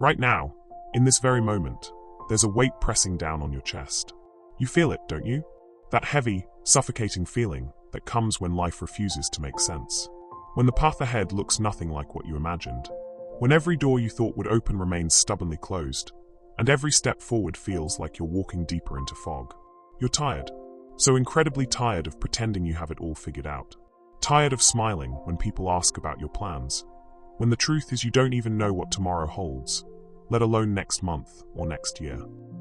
Right now, in this very moment, there's a weight pressing down on your chest. You feel it, don't you? That heavy, suffocating feeling that comes when life refuses to make sense. When the path ahead looks nothing like what you imagined. When every door you thought would open remains stubbornly closed, and every step forward feels like you're walking deeper into fog. You're tired. So incredibly tired of pretending you have it all figured out. Tired of smiling when people ask about your plans, when the truth is you don't even know what tomorrow holds, let alone next month or next year.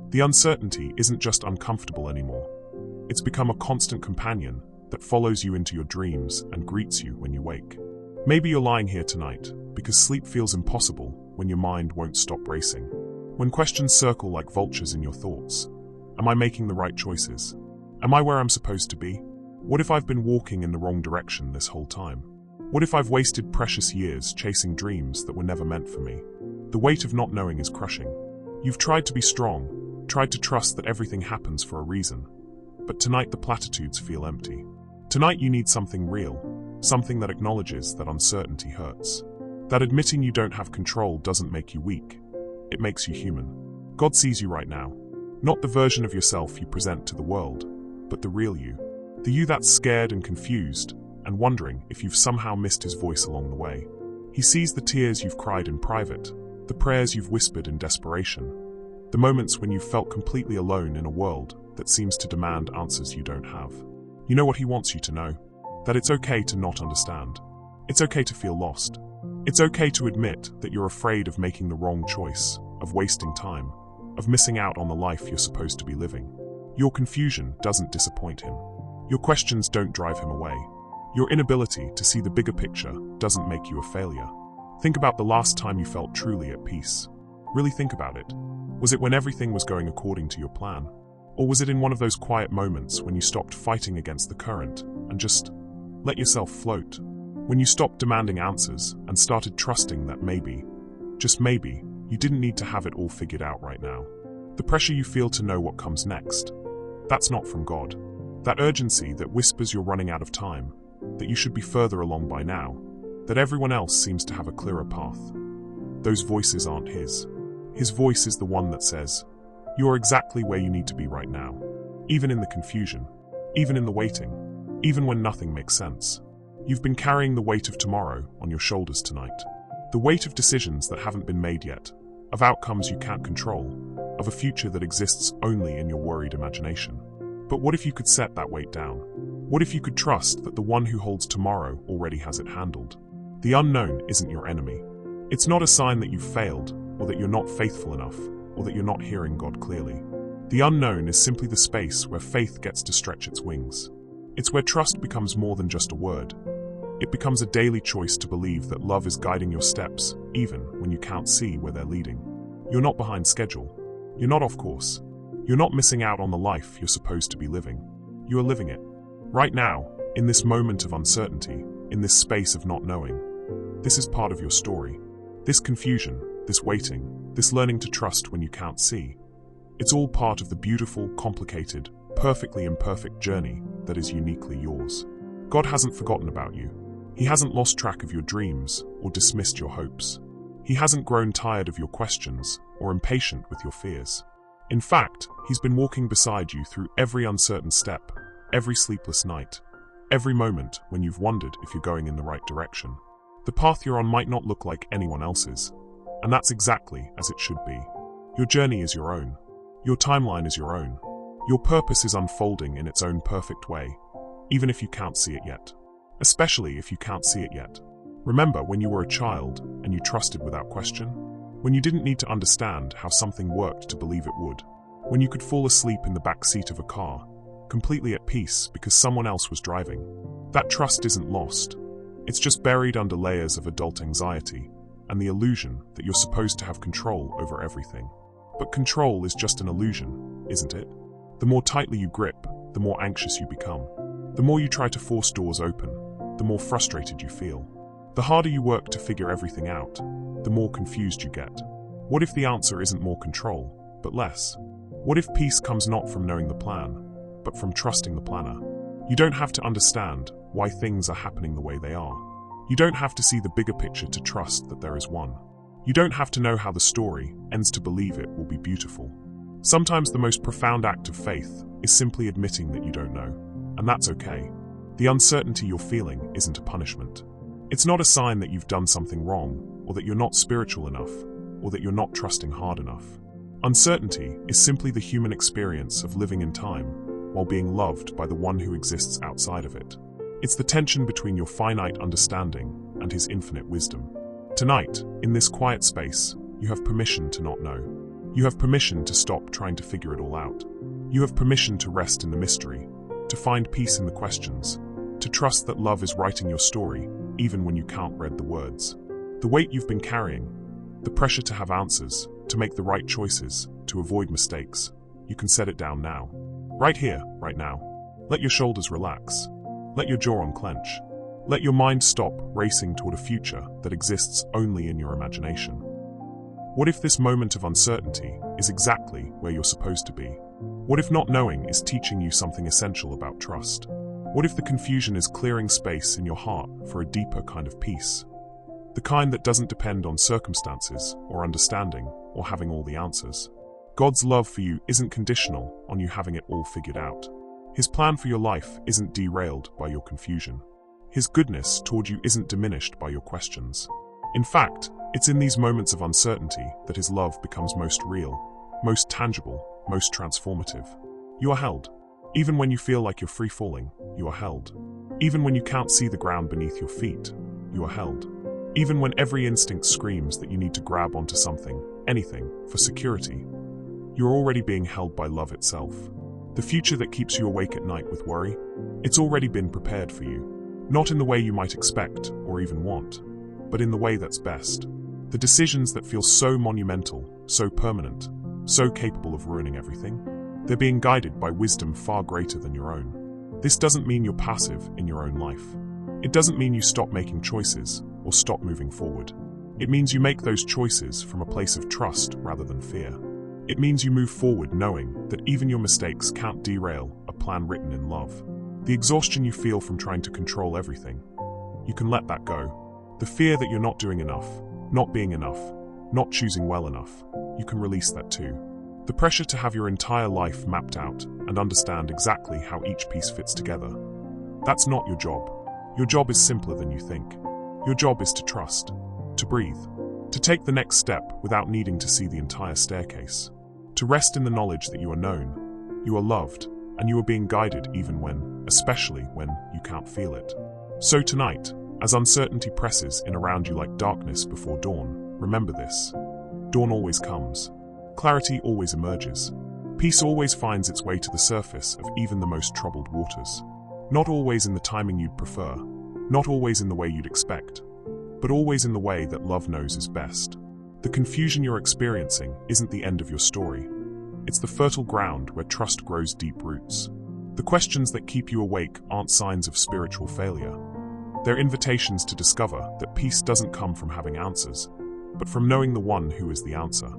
The uncertainty isn't just uncomfortable anymore. It's become a constant companion that follows you into your dreams and greets you when you wake. Maybe you're lying here tonight because sleep feels impossible when your mind won't stop racing. When questions circle like vultures in your thoughts. Am I making the right choices? Am I where I'm supposed to be? What if I've been walking in the wrong direction this whole time? What if I've wasted precious years chasing dreams that were never meant for me? The weight of not knowing is crushing. You've tried to be strong, tried to trust that everything happens for a reason. But tonight the platitudes feel empty. Tonight you need something real, something that acknowledges that uncertainty hurts. That admitting you don't have control doesn't make you weak. It makes you human. God sees you right now. Not the version of yourself you present to the world, but the real you. The you that's scared and confused, and wondering if you've somehow missed his voice along the way. He sees the tears you've cried in private, the prayers you've whispered in desperation, the moments when you've felt completely alone in a world that seems to demand answers you don't have. You know what he wants you to know? That it's okay to not understand. It's okay to feel lost. It's okay to admit that you're afraid of making the wrong choice, of wasting time, of missing out on the life you're supposed to be living. Your confusion doesn't disappoint him. Your questions don't drive him away. Your inability to see the bigger picture doesn't make you a failure. Think about the last time you felt truly at peace. Really think about it. Was it when everything was going according to your plan? Or was it in one of those quiet moments when you stopped fighting against the current and just let yourself float? When you stopped demanding answers and started trusting that maybe, just maybe, you didn't need to have it all figured out right now. The pressure you feel to know what comes next, that's not from God. That urgency that whispers you're running out of time, that you should be further along by now, that everyone else seems to have a clearer path. Those voices aren't his. His voice is the one that says, you're exactly where you need to be right now. Even in the confusion, even in the waiting, even when nothing makes sense. You've been carrying the weight of tomorrow on your shoulders tonight. The weight of decisions that haven't been made yet, of outcomes you can't control, of a future that exists only in your worried imagination. But what if you could set that weight down? What if you could trust that the one who holds tomorrow already has it handled? The unknown isn't your enemy. It's not a sign that you've failed, or that you're not faithful enough, or that you're not hearing God clearly. The unknown is simply the space where faith gets to stretch its wings. It's where trust becomes more than just a word. It becomes a daily choice to believe that love is guiding your steps, even when you can't see where they're leading. You're not behind schedule. You're not off course. You're not missing out on the life you're supposed to be living. You are living it. Right now, in this moment of uncertainty, in this space of not knowing. This is part of your story. This confusion, this waiting, this learning to trust when you can't see. It's all part of the beautiful, complicated, perfectly imperfect journey that is uniquely yours. God hasn't forgotten about you. He hasn't lost track of your dreams or dismissed your hopes. He hasn't grown tired of your questions or impatient with your fears. In fact, he's been walking beside you through every uncertain step, every sleepless night, every moment when you've wondered if you're going in the right direction. The path you're on might not look like anyone else's, and that's exactly as it should be. Your journey is your own. Your timeline is your own. Your purpose is unfolding in its own perfect way, even if you can't see it yet. Especially if you can't see it yet. Remember when you were a child and you trusted without question? When you didn't need to understand how something worked to believe it would? When you could fall asleep in the back seat of a car, completely at peace because someone else was driving? That trust isn't lost. It's just buried under layers of adult anxiety and the illusion that you're supposed to have control over everything. But control is just an illusion, isn't it? The more tightly you grip, the more anxious you become. The more you try to force doors open, the more frustrated you feel. The harder you work to figure everything out, the more confused you get. What if the answer isn't more control, but less? What if peace comes not from knowing the plan, but from trusting the planner? You don't have to understand why things are happening the way they are. You don't have to see the bigger picture to trust that there is one. You don't have to know how the story ends to believe it will be beautiful. Sometimes the most profound act of faith is simply admitting that you don't know, and that's okay. The uncertainty you're feeling isn't a punishment. It's not a sign that you've done something wrong, or that you're not spiritual enough, or that you're not trusting hard enough. Uncertainty is simply the human experience of living in time while being loved by the one who exists outside of it. It's the tension between your finite understanding and his infinite wisdom. Tonight, in this quiet space, you have permission to not know. You have permission to stop trying to figure it all out. You have permission to rest in the mystery, to find peace in the questions, to trust that love is writing your story, even when you can't read the words. The weight you've been carrying, the pressure to have answers, to make the right choices, to avoid mistakes, you can set it down now. Right here, right now. Let your shoulders relax. Let your jaw unclench. Let your mind stop racing toward a future that exists only in your imagination. What if this moment of uncertainty is exactly where you're supposed to be? What if not knowing is teaching you something essential about trust? What if the confusion is clearing space in your heart for a deeper kind of peace? The kind that doesn't depend on circumstances or understanding or having all the answers. God's love for you isn't conditional on you having it all figured out. His plan for your life isn't derailed by your confusion. His goodness toward you isn't diminished by your questions. In fact, it's in these moments of uncertainty that his love becomes most real, most tangible, most transformative. You are held. Even when you feel like you're free falling, you are held. Even when you can't see the ground beneath your feet, you are held. Even when every instinct screams that you need to grab onto something, anything, for security, you're already being held by love itself. The future that keeps you awake at night with worry, it's already been prepared for you. Not in the way you might expect or even want, but in the way that's best. The decisions that feel so monumental, so permanent, so capable of ruining everything, they're being guided by wisdom far greater than your own. This doesn't mean you're passive in your own life. It doesn't mean you stop making choices or stop moving forward. It means you make those choices from a place of trust rather than fear. It means you move forward knowing that even your mistakes can't derail a plan written in love. The exhaustion you feel from trying to control everything, you can let that go. The fear that you're not doing enough, not being enough, not choosing well enough, you can release that too. The pressure to have your entire life mapped out and understand exactly how each piece fits together, that's not your job. Your job is simpler than you think. Your job is to trust, to breathe, to take the next step without needing to see the entire staircase, to rest in the knowledge that you are known, you are loved, and you are being guided even when, especially when, you can't feel it. So tonight, as uncertainty presses in around you like darkness before dawn, remember this. Dawn always comes. Clarity always emerges. Peace always finds its way to the surface of even the most troubled waters. Not always in the timing you'd prefer, not always in the way you'd expect, but always in the way that love knows is best. The confusion you're experiencing isn't the end of your story. It's the fertile ground where trust grows deep roots. The questions that keep you awake aren't signs of spiritual failure. They're invitations to discover that peace doesn't come from having answers, but from knowing the one who is the answer.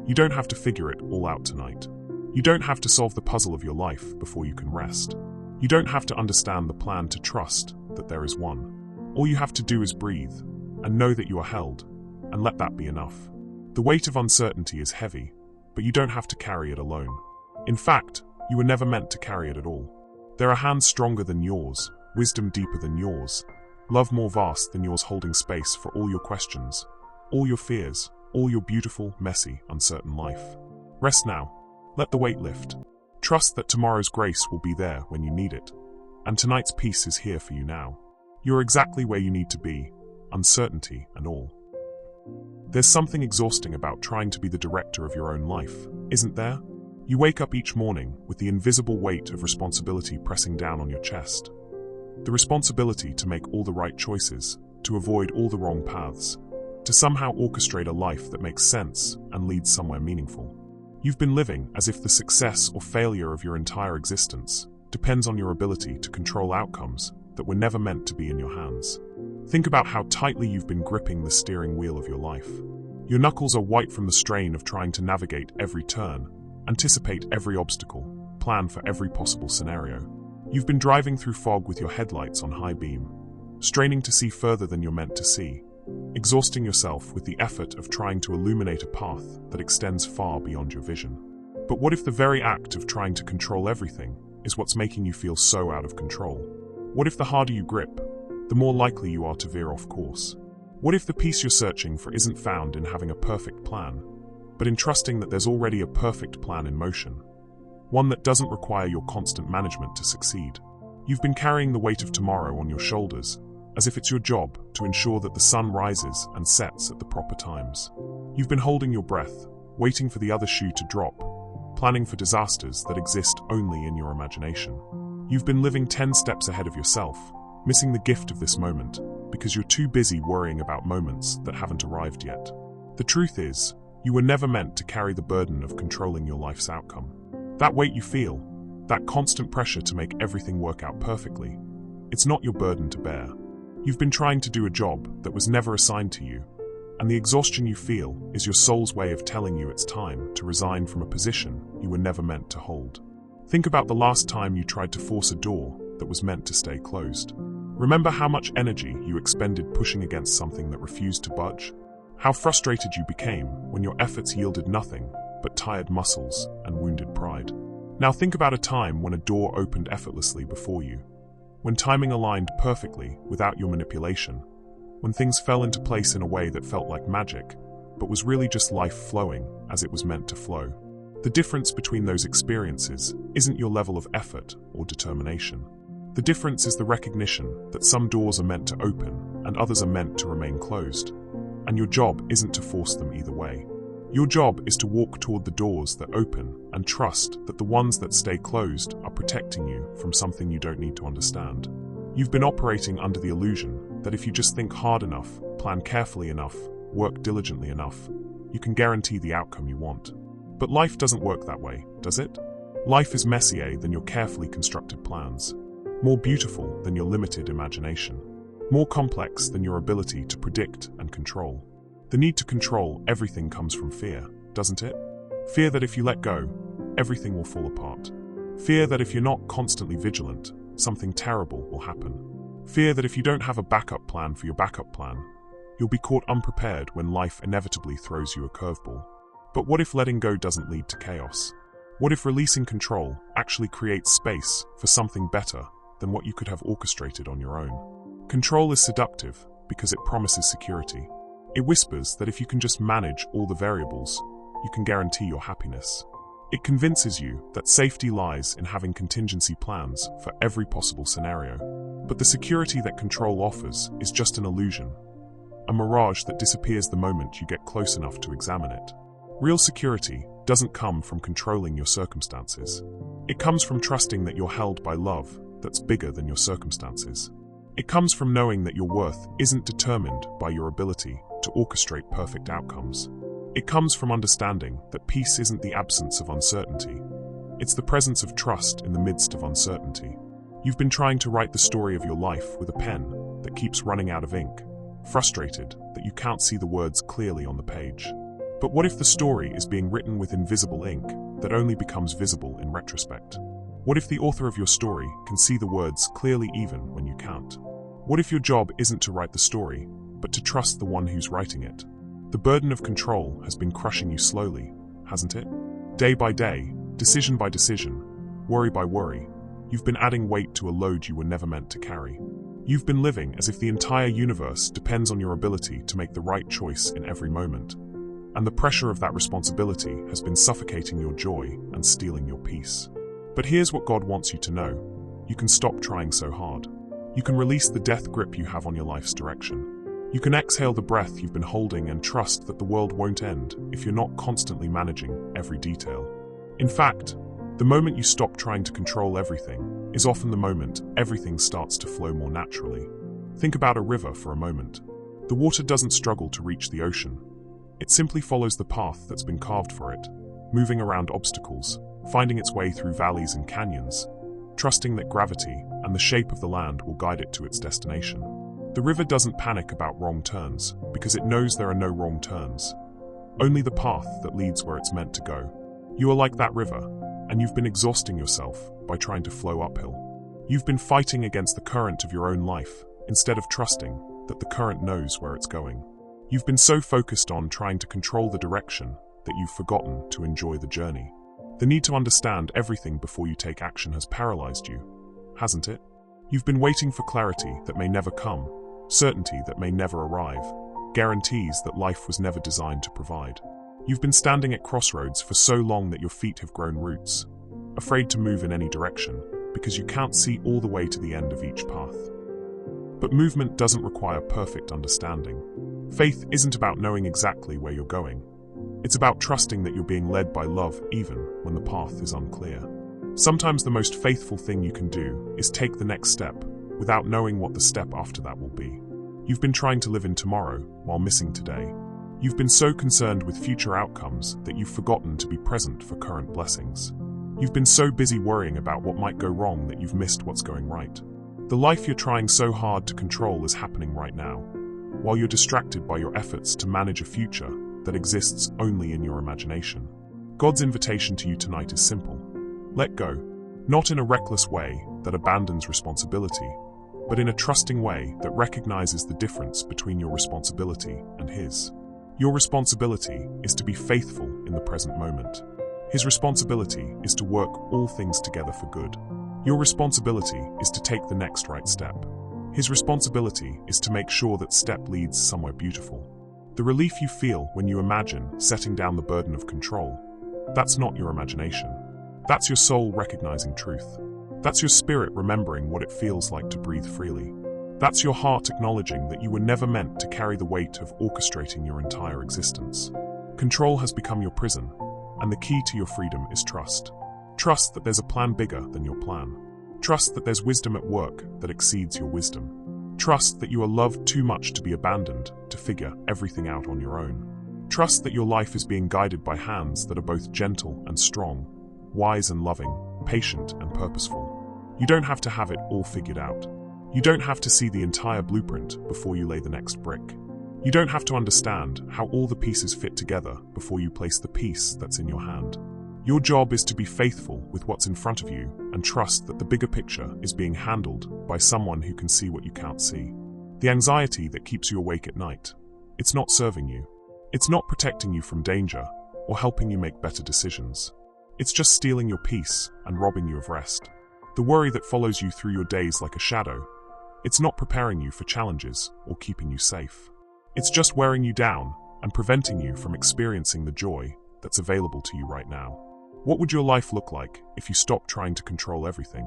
You don't have to figure it all out tonight. You don't have to solve the puzzle of your life before you can rest. You don't have to understand the plan to trust that there is one. All you have to do is breathe and know that you are held, and let that be enough. The weight of uncertainty is heavy, but you don't have to carry it alone. In fact, you were never meant to carry it at all. There are hands stronger than yours, wisdom deeper than yours, love more vast than yours holding space for all your questions, all your fears, all your beautiful, messy, uncertain life. Rest now. Let the weight lift. Trust that tomorrow's grace will be there when you need it, and tonight's peace is here for you now. You're exactly where you need to be, uncertainty and all. There's something exhausting about trying to be the director of your own life, isn't there? You wake up each morning with the invisible weight of responsibility pressing down on your chest. The responsibility to make all the right choices, to avoid all the wrong paths, to somehow orchestrate a life that makes sense and leads somewhere meaningful. You've been living as if the success or failure of your entire existence depends on your ability to control outcomes that were never meant to be in your hands. Think about how tightly you've been gripping the steering wheel of your life. Your knuckles are white from the strain of trying to navigate every turn, anticipate every obstacle, plan for every possible scenario. You've been driving through fog with your headlights on high beam, straining to see further than you're meant to see, exhausting yourself with the effort of trying to illuminate a path that extends far beyond your vision. But what if the very act of trying to control everything is what's making you feel so out of control? What if the harder you grip, the more likely you are to veer off course? What if the peace you're searching for isn't found in having a perfect plan, but in trusting that there's already a perfect plan in motion? One that doesn't require your constant management to succeed. You've been carrying the weight of tomorrow on your shoulders, as if it's your job to ensure that the sun rises and sets at the proper times. You've been holding your breath, waiting for the other shoe to drop, planning for disasters that exist only in your imagination. You've been living 10 steps ahead of yourself, missing the gift of this moment because you're too busy worrying about moments that haven't arrived yet. The truth is, you were never meant to carry the burden of controlling your life's outcome. That weight you feel, that constant pressure to make everything work out perfectly, it's not your burden to bear. You've been trying to do a job that was never assigned to you, and the exhaustion you feel is your soul's way of telling you it's time to resign from a position you were never meant to hold. Think about the last time you tried to force a door that was meant to stay closed. Remember how much energy you expended pushing against something that refused to budge? How frustrated you became when your efforts yielded nothing but tired muscles and wounded pride. Now think about a time when a door opened effortlessly before you, when timing aligned perfectly without your manipulation, when things fell into place in a way that felt like magic, but was really just life flowing as it was meant to flow. The difference between those experiences isn't your level of effort or determination. The difference is the recognition that some doors are meant to open and others are meant to remain closed, and your job isn't to force them either way. Your job is to walk toward the doors that open and trust that the ones that stay closed are protecting you from something you don't need to understand. You've been operating under the illusion that if you just think hard enough, plan carefully enough, work diligently enough, you can guarantee the outcome you want. But life doesn't work that way, does it? Life is messier than your carefully constructed plans, more beautiful than your limited imagination, more complex than your ability to predict and control. The need to control everything comes from fear, doesn't it? Fear that if you let go, everything will fall apart. Fear that if you're not constantly vigilant, something terrible will happen. Fear that if you don't have a backup plan for your backup plan, you'll be caught unprepared when life inevitably throws you a curveball. But what if letting go doesn't lead to chaos? What if releasing control actually creates space for something better than what you could have orchestrated on your own? Control is seductive because it promises security. It whispers that if you can just manage all the variables, you can guarantee your happiness. It convinces you that safety lies in having contingency plans for every possible scenario. But the security that control offers is just an illusion, a mirage that disappears the moment you get close enough to examine it. Real security doesn't come from controlling your circumstances. It comes from trusting that you're held by love that's bigger than your circumstances. It comes from knowing that your worth isn't determined by your ability to orchestrate perfect outcomes. It comes from understanding that peace isn't the absence of uncertainty. It's the presence of trust in the midst of uncertainty. You've been trying to write the story of your life with a pen that keeps running out of ink, frustrated that you can't see the words clearly on the page. But what if the story is being written with invisible ink that only becomes visible in retrospect? What if the author of your story can see the words clearly even when you can't? What if your job isn't to write the story, but to trust the one who's writing it? The burden of control has been crushing you slowly, hasn't it? Day by day, decision by decision, worry by worry, you've been adding weight to a load you were never meant to carry. You've been living as if the entire universe depends on your ability to make the right choice in every moment. And the pressure of that responsibility has been suffocating your joy and stealing your peace. But here's what God wants you to know. You can stop trying so hard. You can release the death grip you have on your life's direction. You can exhale the breath you've been holding and trust that the world won't end if you're not constantly managing every detail. In fact, the moment you stop trying to control everything is often the moment everything starts to flow more naturally. Think about a river for a moment. The water doesn't struggle to reach the ocean. It simply follows the path that's been carved for it, moving around obstacles, finding its way through valleys and canyons, trusting that gravity and the shape of the land will guide it to its destination. The river doesn't panic about wrong turns because it knows there are no wrong turns, only the path that leads where it's meant to go. You are like that river, and you've been exhausting yourself by trying to flow uphill. You've been fighting against the current of your own life instead of trusting that the current knows where it's going. You've been so focused on trying to control the direction that you've forgotten to enjoy the journey. The need to understand everything before you take action has paralyzed you, hasn't it? You've been waiting for clarity that may never come, certainty that may never arrive, guarantees that life was never designed to provide. You've been standing at crossroads for so long that your feet have grown roots, afraid to move in any direction because you can't see all the way to the end of each path. But movement doesn't require perfect understanding. Faith isn't about knowing exactly where you're going. It's about trusting that you're being led by love even when the path is unclear. Sometimes the most faithful thing you can do is take the next step without knowing what the step after that will be. You've been trying to live in tomorrow while missing today. You've been so concerned with future outcomes that you've forgotten to be present for current blessings. You've been so busy worrying about what might go wrong that you've missed what's going right. The life you're trying so hard to control is happening right now, while you're distracted by your efforts to manage a future that exists only in your imagination. God's invitation to you tonight is simple. Let go, not in a reckless way that abandons responsibility, but in a trusting way that recognizes the difference between your responsibility and His. Your responsibility is to be faithful in the present moment. His responsibility is to work all things together for good. Your responsibility is to take the next right step. His responsibility is to make sure that step leads somewhere beautiful. The relief you feel when you imagine setting down the burden of control, that's not your imagination. That's your soul recognizing truth. That's your spirit remembering what it feels like to breathe freely. That's your heart acknowledging that you were never meant to carry the weight of orchestrating your entire existence. Control has become your prison, and the key to your freedom is trust. Trust that there's a plan bigger than your plan. Trust that there's wisdom at work that exceeds your wisdom. Trust that you are loved too much to be abandoned to figure everything out on your own. Trust that your life is being guided by hands that are both gentle and strong, wise and loving, patient and purposeful. You don't have to have it all figured out. You don't have to see the entire blueprint before you lay the next brick. You don't have to understand how all the pieces fit together before you place the piece that's in your hand. Your job is to be faithful with what's in front of you and trust that the bigger picture is being handled by someone who can see what you can't see. The anxiety that keeps you awake at night, it's not serving you. It's not protecting you from danger or helping you make better decisions. It's just stealing your peace and robbing you of rest. The worry that follows you through your days like a shadow, it's not preparing you for challenges or keeping you safe. It's just wearing you down and preventing you from experiencing the joy that's available to you right now. What would your life look like if you stopped trying to control everything?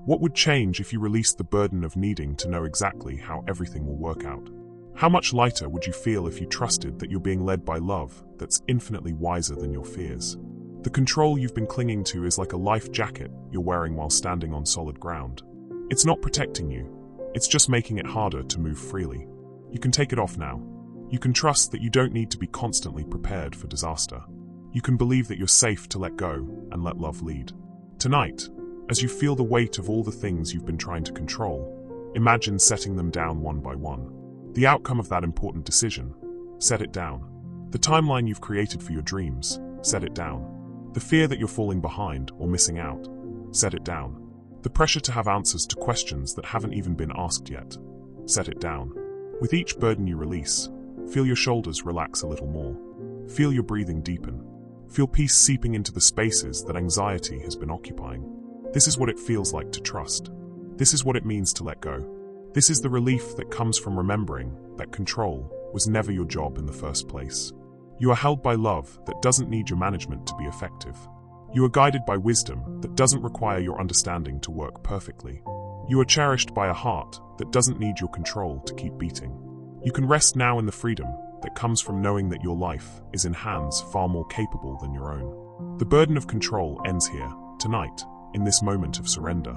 What would change if you released the burden of needing to know exactly how everything will work out? How much lighter would you feel if you trusted that you're being led by love that's infinitely wiser than your fears? The control you've been clinging to is like a life jacket you're wearing while standing on solid ground. It's not protecting you, it's just making it harder to move freely. You can take it off now. You can trust that you don't need to be constantly prepared for disaster. You can believe that you're safe to let go and let love lead. Tonight, as you feel the weight of all the things you've been trying to control, imagine setting them down one by one. The outcome of that important decision, set it down. The timeline you've created for your dreams, set it down. The fear that you're falling behind or missing out, set it down. The pressure to have answers to questions that haven't even been asked yet, set it down. With each burden you release, feel your shoulders relax a little more. Feel your breathing deepen. Feel peace seeping into the spaces that anxiety has been occupying. This is what it feels like to trust. This is what it means to let go. This is the relief that comes from remembering that control was never your job in the first place. You are held by love that doesn't need your management to be effective. You are guided by wisdom that doesn't require your understanding to work perfectly. You are cherished by a heart that doesn't need your control to keep beating. You can rest now in the freedom that comes from knowing that your life is in hands far more capable than your own. The burden of control ends here, tonight, in this moment of surrender.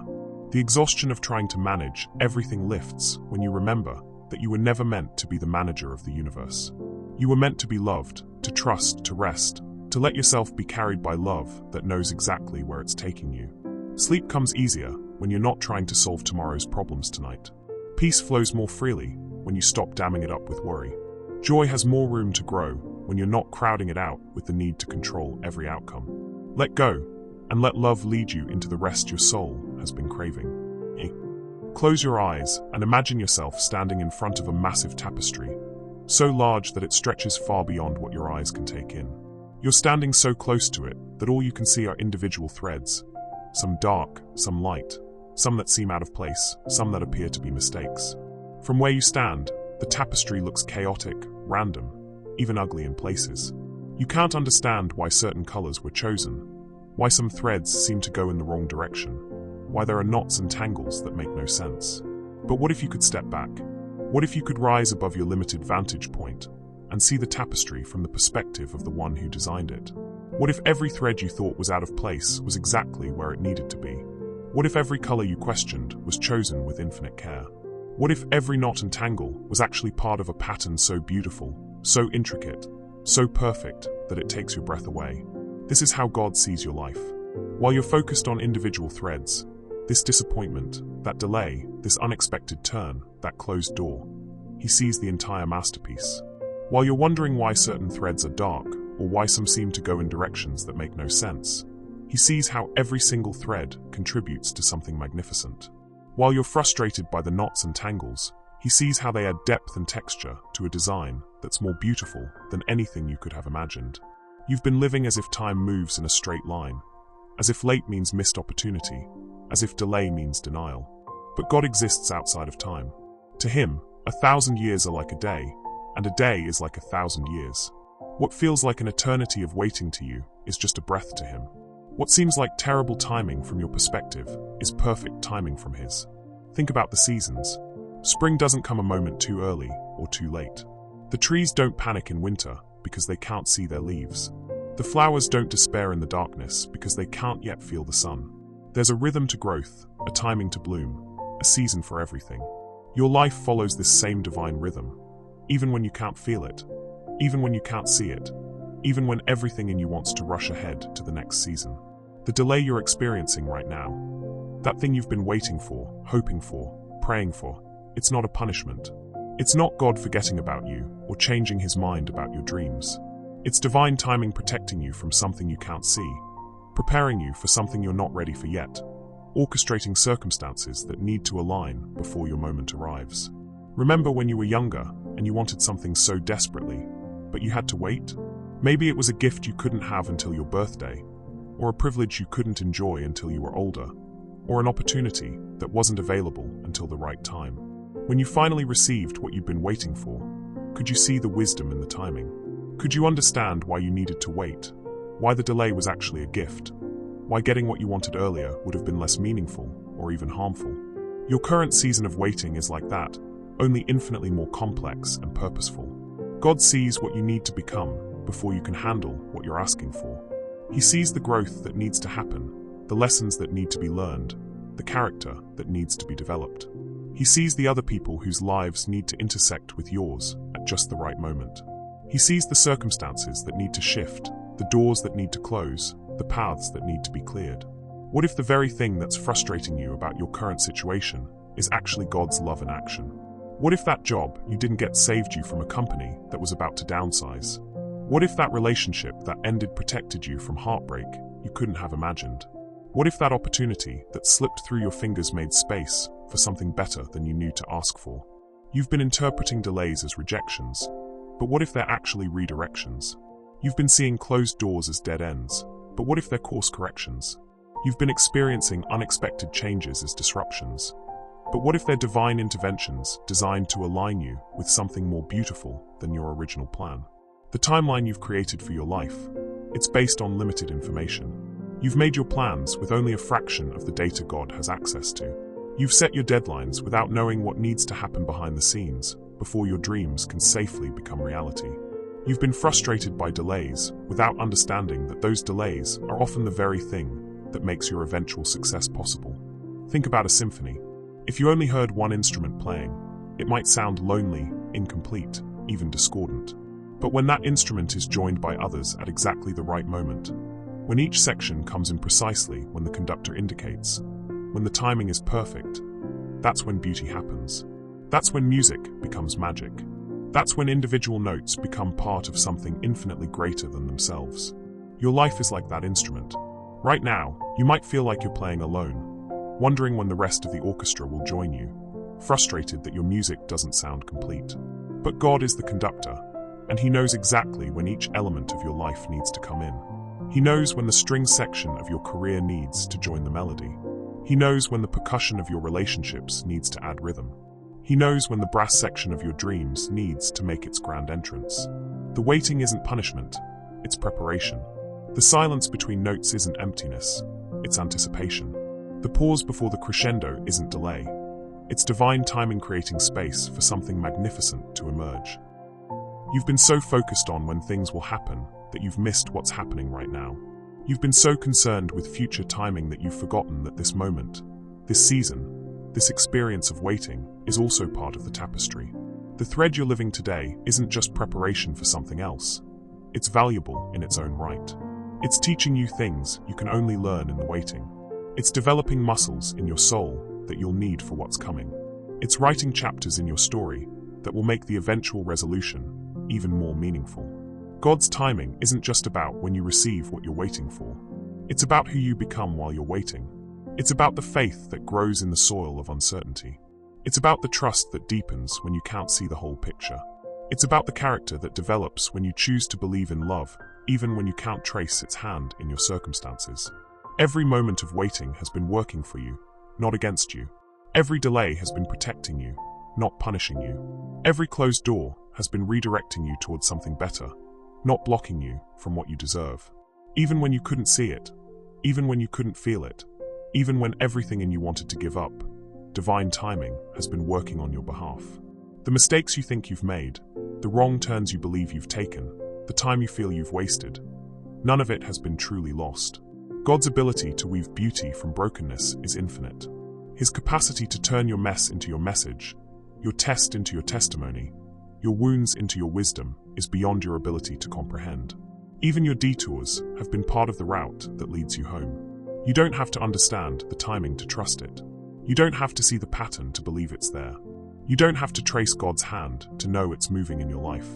The exhaustion of trying to manage everything lifts when you remember that you were never meant to be the manager of the universe. You were meant to be loved, to trust, to rest, to let yourself be carried by love that knows exactly where it's taking you. Sleep comes easier when you're not trying to solve tomorrow's problems tonight. Peace flows more freely when you stop damming it up with worry. Joy has more room to grow when you're not crowding it out with the need to control every outcome. Let go, and let love lead you into the rest your soul has been craving. Close your eyes and imagine yourself standing in front of a massive tapestry, so large that it stretches far beyond what your eyes can take in. You're standing so close to it that all you can see are individual threads, some dark, some light, some that seem out of place, some that appear to be mistakes. From where you stand, the tapestry looks chaotic, random, even ugly in places. You can't understand why certain colors were chosen, why some threads seem to go in the wrong direction, why there are knots and tangles that make no sense. But what if you could step back? What if you could rise above your limited vantage point and see the tapestry from the perspective of the one who designed it? What if every thread you thought was out of place was exactly where it needed to be? What if every color you questioned was chosen with infinite care? What if every knot and tangle was actually part of a pattern so beautiful, so intricate, so perfect that it takes your breath away? This is how God sees your life. While you're focused on individual threads, this disappointment, that delay, this unexpected turn, that closed door, He sees the entire masterpiece. While you're wondering why certain threads are dark, or why some seem to go in directions that make no sense, He sees how every single thread contributes to something magnificent. While you're frustrated by the knots and tangles, He sees how they add depth and texture to a design that's more beautiful than anything you could have imagined. You've been living as if time moves in a straight line, as if late means missed opportunity, as if delay means denial. But God exists outside of time. To Him, 1,000 years are like a day, and a day is like 1,000 years. What feels like an eternity of waiting to you is just a breath to Him. What seems like terrible timing from your perspective is perfect timing from His. Think about the seasons. Spring doesn't come a moment too early or too late. The trees don't panic in winter because they can't see their leaves. The flowers don't despair in the darkness because they can't yet feel the sun. There's a rhythm to growth, a timing to bloom, a season for everything. Your life follows this same divine rhythm, even when you can't feel it, even when you can't see it, even when everything in you wants to rush ahead to the next season. The delay you're experiencing right now, that thing you've been waiting for, hoping for, praying for, it's not a punishment. It's not God forgetting about you or changing His mind about your dreams. It's divine timing protecting you from something you can't see, preparing you for something you're not ready for yet, orchestrating circumstances that need to align before your moment arrives. Remember when you were younger and you wanted something so desperately, but you had to wait? Maybe it was a gift you couldn't have until your birthday, or a privilege you couldn't enjoy until you were older, or an opportunity that wasn't available until the right time. When you finally received what you'd been waiting for, could you see the wisdom in the timing? Could you understand why you needed to wait? Why the delay was actually a gift? Why getting what you wanted earlier would have been less meaningful or even harmful? Your current season of waiting is like that, only infinitely more complex and purposeful. God sees what you need to become before you can handle what you're asking for. He sees the growth that needs to happen, the lessons that need to be learned, the character that needs to be developed. He sees the other people whose lives need to intersect with yours at just the right moment. He sees the circumstances that need to shift, the doors that need to close, the paths that need to be cleared. What if the very thing that's frustrating you about your current situation is actually God's love in action? What if that job you didn't get saved you from a company that was about to downsize? What if that relationship that ended protected you from heartbreak you couldn't have imagined? What if that opportunity that slipped through your fingers made space for something better than you knew to ask for? You've been interpreting delays as rejections, but what if they're actually redirections? You've been seeing closed doors as dead ends, but what if they're course corrections? You've been experiencing unexpected changes as disruptions, but what if they're divine interventions designed to align you with something more beautiful than your original plan? The timeline you've created for your life, it's based on limited information. You've made your plans with only a fraction of the data God has access to. You've set your deadlines without knowing what needs to happen behind the scenes before your dreams can safely become reality. You've been frustrated by delays without understanding that those delays are often the very thing that makes your eventual success possible. Think about a symphony. If you only heard one instrument playing, it might sound lonely, incomplete, even discordant. But when that instrument is joined by others at exactly the right moment, when each section comes in precisely when the conductor indicates, when the timing is perfect, that's when beauty happens. That's when music becomes magic. That's when individual notes become part of something infinitely greater than themselves. Your life is like that instrument. Right now, you might feel like you're playing alone, wondering when the rest of the orchestra will join you, frustrated that your music doesn't sound complete. But God is the conductor, and He knows exactly when each element of your life needs to come in. He knows when the string section of your career needs to join the melody. He knows when the percussion of your relationships needs to add rhythm. He knows when the brass section of your dreams needs to make its grand entrance. The waiting isn't punishment, it's preparation. The silence between notes isn't emptiness, it's anticipation. The pause before the crescendo isn't delay. It's divine timing creating space for something magnificent to emerge. You've been so focused on when things will happen that you've missed what's happening right now. You've been so concerned with future timing that you've forgotten that this moment, this season, this experience of waiting is also part of the tapestry. The thread you're living today isn't just preparation for something else. It's valuable in its own right. It's teaching you things you can only learn in the waiting. It's developing muscles in your soul that you'll need for what's coming. It's writing chapters in your story that will make the eventual resolution even more meaningful. God's timing isn't just about when you receive what you're waiting for. It's about who you become while you're waiting. It's about the faith that grows in the soil of uncertainty. It's about the trust that deepens when you can't see the whole picture. It's about the character that develops when you choose to believe in love, even when you can't trace its hand in your circumstances. Every moment of waiting has been working for you, not against you. Every delay has been protecting you, not punishing you. Every closed door has been redirecting you towards something better, not blocking you from what you deserve. Even when you couldn't see it, even when you couldn't feel it, even when everything in you wanted to give up, divine timing has been working on your behalf. The mistakes you think you've made, the wrong turns you believe you've taken, the time you feel you've wasted, none of it has been truly lost. God's ability to weave beauty from brokenness is infinite. His capacity to turn your mess into your message, your test into your testimony, your wounds into your wisdom is beyond your ability to comprehend. Even your detours have been part of the route that leads you home. You don't have to understand the timing to trust it. You don't have to see the pattern to believe it's there. You don't have to trace God's hand to know it's moving in your life.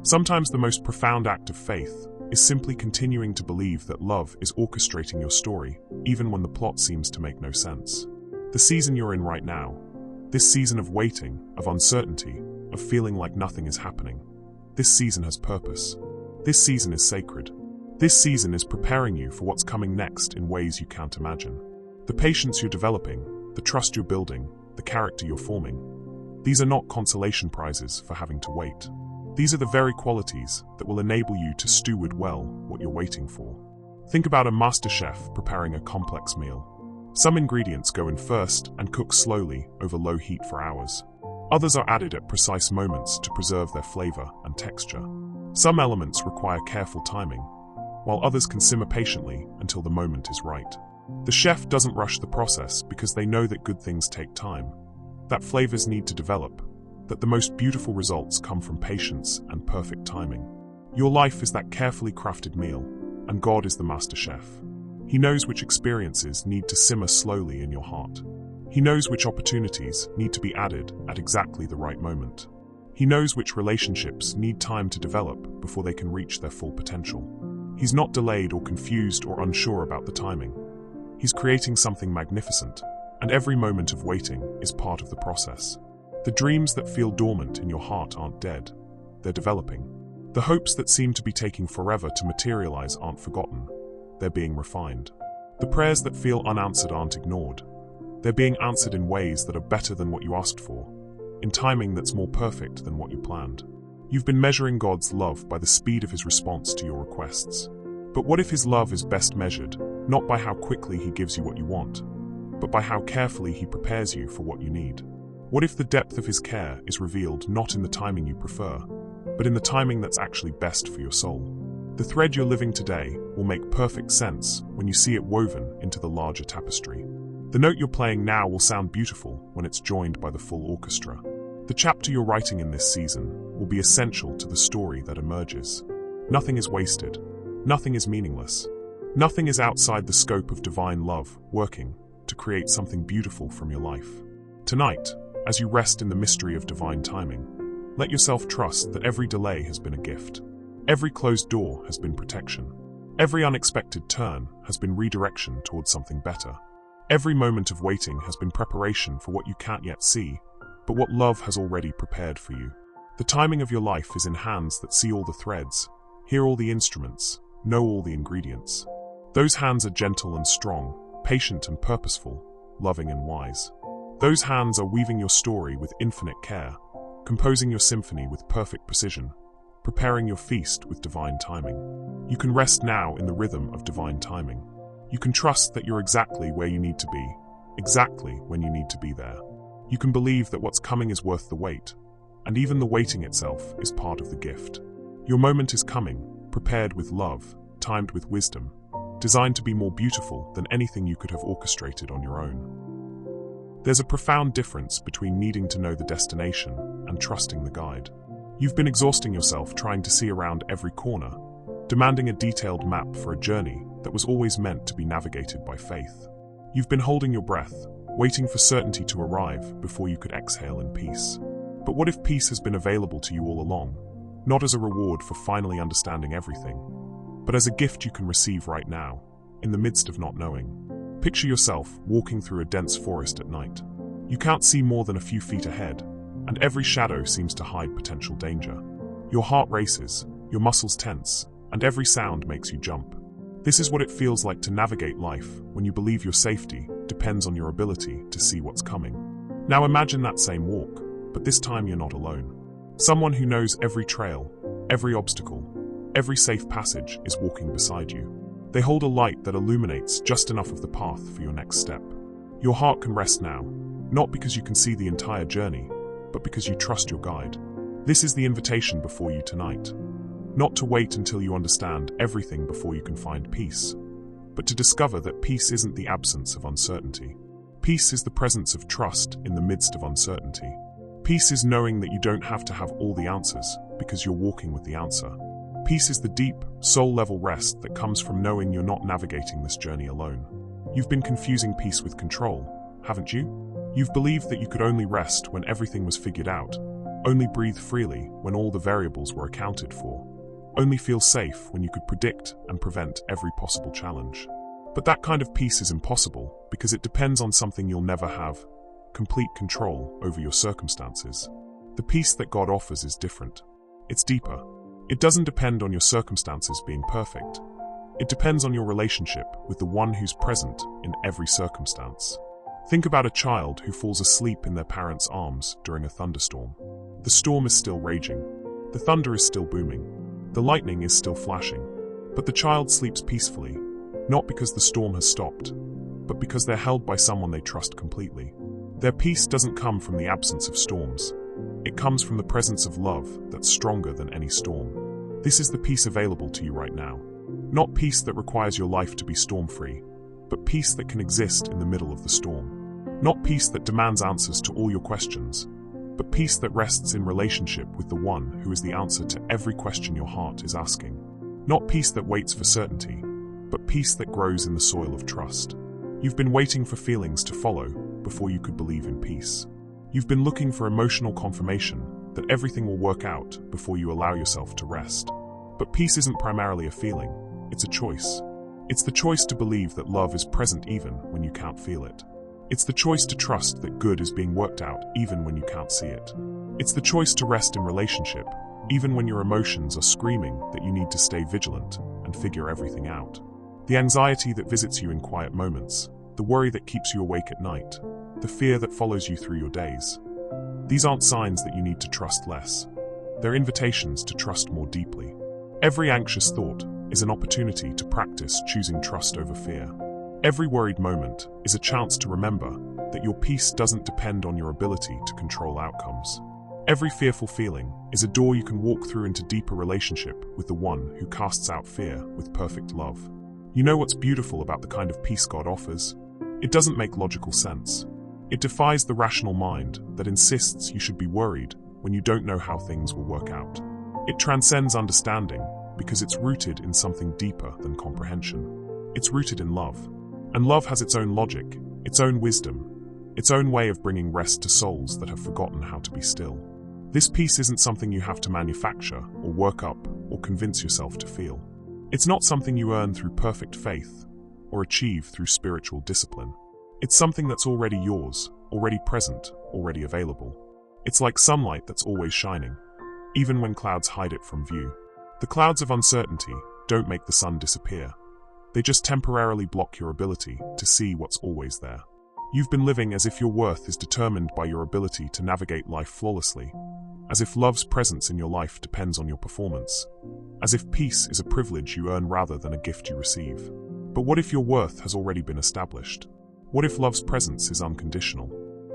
Sometimes the most profound act of faith is simply continuing to believe that love is orchestrating your story, even when the plot seems to make no sense. The season you're in right now, this season of waiting, of uncertainty, of feeling like nothing is happening, this season has purpose. This season is sacred. This season is preparing you for what's coming next in ways you can't imagine. The patience you're developing, the trust you're building, the character you're forming, these are not consolation prizes for having to wait. These are the very qualities that will enable you to steward well what you're waiting for. Think about a master chef preparing a complex meal. Some ingredients go in first and cook slowly over low heat for hours. Others are added at precise moments to preserve their flavor and texture. Some elements require careful timing, while others can simmer patiently until the moment is right. The chef doesn't rush the process because they know that good things take time, that flavors need to develop, that the most beautiful results come from patience and perfect timing. Your life is that carefully crafted meal, and God is the master chef. He knows which experiences need to simmer slowly in your heart. He knows which opportunities need to be added at exactly the right moment. He knows which relationships need time to develop before they can reach their full potential. He's not delayed or confused or unsure about the timing. He's creating something magnificent, and every moment of waiting is part of the process. The dreams that feel dormant in your heart aren't dead, they're developing. The hopes that seem to be taking forever to materialize aren't forgotten, they're being refined. The prayers that feel unanswered aren't ignored. They're being answered in ways that are better than what you asked for, in timing that's more perfect than what you planned. You've been measuring God's love by the speed of His response to your requests. But what if His love is best measured, not by how quickly He gives you what you want, but by how carefully He prepares you for what you need? What if the depth of His care is revealed not in the timing you prefer, but in the timing that's actually best for your soul? The thread you're living today will make perfect sense when you see it woven into the larger tapestry. The note you're playing now will sound beautiful when it's joined by the full orchestra. The chapter you're writing in this season will be essential to the story that emerges. Nothing is wasted. Nothing is meaningless. Nothing is outside the scope of divine love working to create something beautiful from your life. Tonight, as you rest in the mystery of divine timing, let yourself trust that every delay has been a gift. Every closed door has been protection. Every unexpected turn has been redirection towards something better. Every moment of waiting has been preparation for what you can't yet see, but what love has already prepared for you. The timing of your life is in hands that see all the threads, hear all the instruments, know all the ingredients. Those hands are gentle and strong, patient and purposeful, loving and wise. Those hands are weaving your story with infinite care, composing your symphony with perfect precision, preparing your feast with divine timing. You can rest now in the rhythm of divine timing. You can trust that you're exactly where you need to be, exactly when you need to be there. You can believe that what's coming is worth the wait, and even the waiting itself is part of the gift. Your moment is coming, prepared with love, timed with wisdom, designed to be more beautiful than anything you could have orchestrated on your own. There's a profound difference between needing to know the destination and trusting the guide. You've been exhausting yourself trying to see around every corner, demanding a detailed map for a journey that was always meant to be navigated by faith. You've been holding your breath, waiting for certainty to arrive before you could exhale in peace. But what if peace has been available to you all along, not as a reward for finally understanding everything, but as a gift you can receive right now, in the midst of not knowing? Picture yourself walking through a dense forest at night. You can't see more than a few feet ahead, and every shadow seems to hide potential danger. Your heart races, your muscles tense, and every sound makes you jump. This is what it feels like to navigate life when you believe your safety depends on your ability to see what's coming. Now imagine that same walk, but this time you're not alone. Someone who knows every trail, every obstacle, every safe passage is walking beside you. They hold a light that illuminates just enough of the path for your next step. Your heart can rest now, not because you can see the entire journey, but because you trust your guide. This is the invitation before you tonight. Not to wait until you understand everything before you can find peace, but to discover that peace isn't the absence of uncertainty. Peace is the presence of trust in the midst of uncertainty. Peace is knowing that you don't have to have all the answers because you're walking with the answer. Peace is the deep, soul-level rest that comes from knowing you're not navigating this journey alone. You've been confusing peace with control, haven't you? You've believed that you could only rest when everything was figured out, only breathe freely when all the variables were accounted for, only feel safe when you could predict and prevent every possible challenge. But that kind of peace is impossible because it depends on something you'll never have: complete control over your circumstances. The peace that God offers is different. It's deeper. It doesn't depend on your circumstances being perfect. It depends on your relationship with the one who's present in every circumstance. Think about a child who falls asleep in their parents' arms during a thunderstorm. The storm is still raging. The thunder is still booming. The lightning is still flashing. But the child sleeps peacefully, not because the storm has stopped, but because they're held by someone they trust completely. Their peace doesn't come from the absence of storms. It comes from the presence of love that's stronger than any storm. This is the peace available to you right now. Not peace that requires your life to be storm-free, but peace that can exist in the middle of the storm. Not peace that demands answers to all your questions, but peace that rests in relationship with the one who is the answer to every question your heart is asking. Not peace that waits for certainty, but peace that grows in the soil of trust. You've been waiting for feelings to follow before you could believe in peace. You've been looking for emotional confirmation that everything will work out before you allow yourself to rest. But peace isn't primarily a feeling, it's a choice. It's the choice to believe that love is present even when you can't feel it. It's the choice to trust that good is being worked out even when you can't see it. It's the choice to rest in relationship even when your emotions are screaming that you need to stay vigilant and figure everything out. The anxiety that visits you in quiet moments, the worry that keeps you awake at night, the fear that follows you through your days. These aren't signs that you need to trust less. They're invitations to trust more deeply. Every anxious thought is an opportunity to practice choosing trust over fear. Every worried moment is a chance to remember that your peace doesn't depend on your ability to control outcomes. Every fearful feeling is a door you can walk through into deeper relationship with the one who casts out fear with perfect love. You know what's beautiful about the kind of peace God offers? It doesn't make logical sense. It defies the rational mind that insists you should be worried when you don't know how things will work out. It transcends understanding because it's rooted in something deeper than comprehension. It's rooted in love. And love has its own logic, its own wisdom, its own way of bringing rest to souls that have forgotten how to be still. This peace isn't something you have to manufacture or work up or convince yourself to feel. It's not something you earn through perfect faith or achieve through spiritual discipline. It's something that's already yours, already present, already available. It's like sunlight that's always shining, even when clouds hide it from view. The clouds of uncertainty don't make the sun disappear. They just temporarily block your ability to see what's always there. You've been living as if your worth is determined by your ability to navigate life flawlessly, as if love's presence in your life depends on your performance, as if peace is a privilege you earn rather than a gift you receive. But what if your worth has already been established? What if love's presence is unconditional?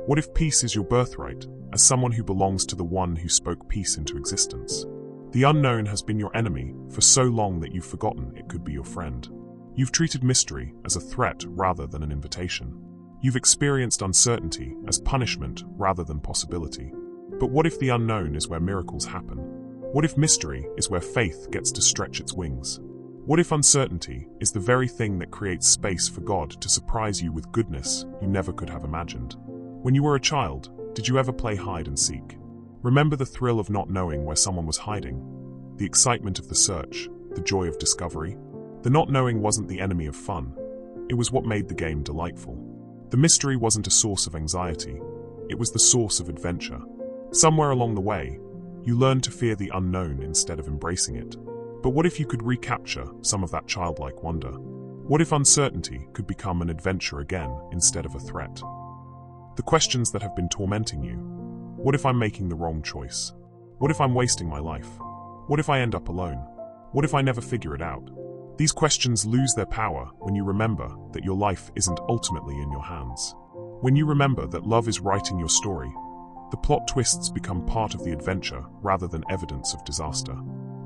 What if peace is your birthright, as someone who belongs to the one who spoke peace into existence? The unknown has been your enemy for so long that you've forgotten it could be your friend. You've treated mystery as a threat rather than an invitation. You've experienced uncertainty as punishment rather than possibility. But what if the unknown is where miracles happen? What if mystery is where faith gets to stretch its wings? What if uncertainty is the very thing that creates space for God to surprise you with goodness you never could have imagined? When you were a child, did you ever play hide and seek? Remember the thrill of not knowing where someone was hiding? The excitement of the search, the joy of discovery? The not knowing wasn't the enemy of fun. It was what made the game delightful. The mystery wasn't a source of anxiety. It was the source of adventure. Somewhere along the way, you learned to fear the unknown instead of embracing it. But what if you could recapture some of that childlike wonder? What if uncertainty could become an adventure again instead of a threat? The questions that have been tormenting you. What if I'm making the wrong choice? What if I'm wasting my life? What if I end up alone? What if I never figure it out? These questions lose their power when you remember that your life isn't ultimately in your hands. When you remember that love is writing your story, the plot twists become part of the adventure rather than evidence of disaster.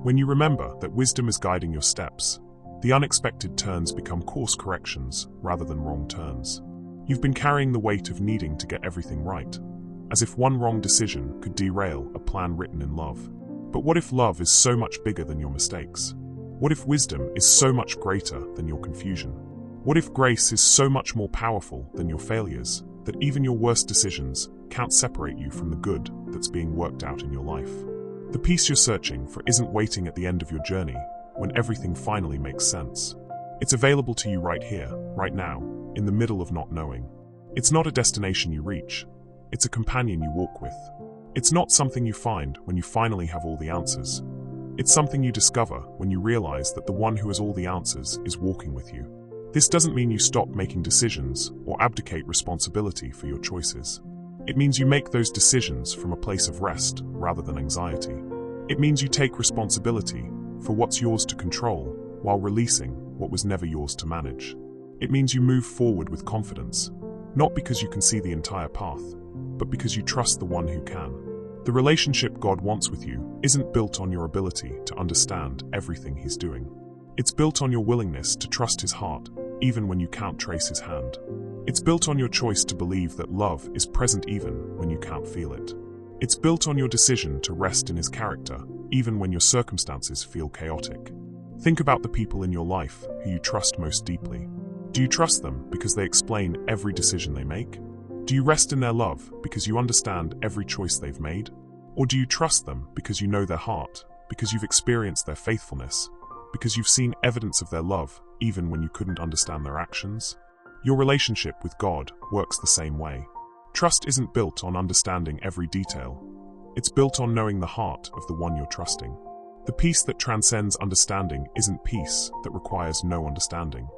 When you remember that wisdom is guiding your steps, the unexpected turns become course corrections rather than wrong turns. You've been carrying the weight of needing to get everything right, as if one wrong decision could derail a plan written in love. But what if love is so much bigger than your mistakes? What if wisdom is so much greater than your confusion? What if grace is so much more powerful than your failures, that even your worst decisions can't separate you from the good that's being worked out in your life? The peace you're searching for isn't waiting at the end of your journey, when everything finally makes sense. It's available to you right here, right now, in the middle of not knowing. It's not a destination you reach. It's a companion you walk with. It's not something you find when you finally have all the answers. It's something you discover when you realize that the one who has all the answers is walking with you. This doesn't mean you stop making decisions or abdicate responsibility for your choices. It means you make those decisions from a place of rest rather than anxiety. It means you take responsibility for what's yours to control while releasing what was never yours to manage. It means you move forward with confidence, not because you can see the entire path, but because you trust the one who can. The relationship God wants with you isn't built on your ability to understand everything He's doing. It's built on your willingness to trust His heart, even when you can't trace His hand. It's built on your choice to believe that love is present even when you can't feel it. It's built on your decision to rest in His character, even when your circumstances feel chaotic. Think about the people in your life who you trust most deeply. Do you trust them because they explain every decision they make? Do you rest in their love because you understand every choice they've made? Or do you trust them because you know their heart, because you've experienced their faithfulness, because you've seen evidence of their love even when you couldn't understand their actions? Your relationship with God works the same way. Trust isn't built on understanding every detail. It's built on knowing the heart of the one you're trusting. The peace that transcends understanding isn't peace that requires no understanding.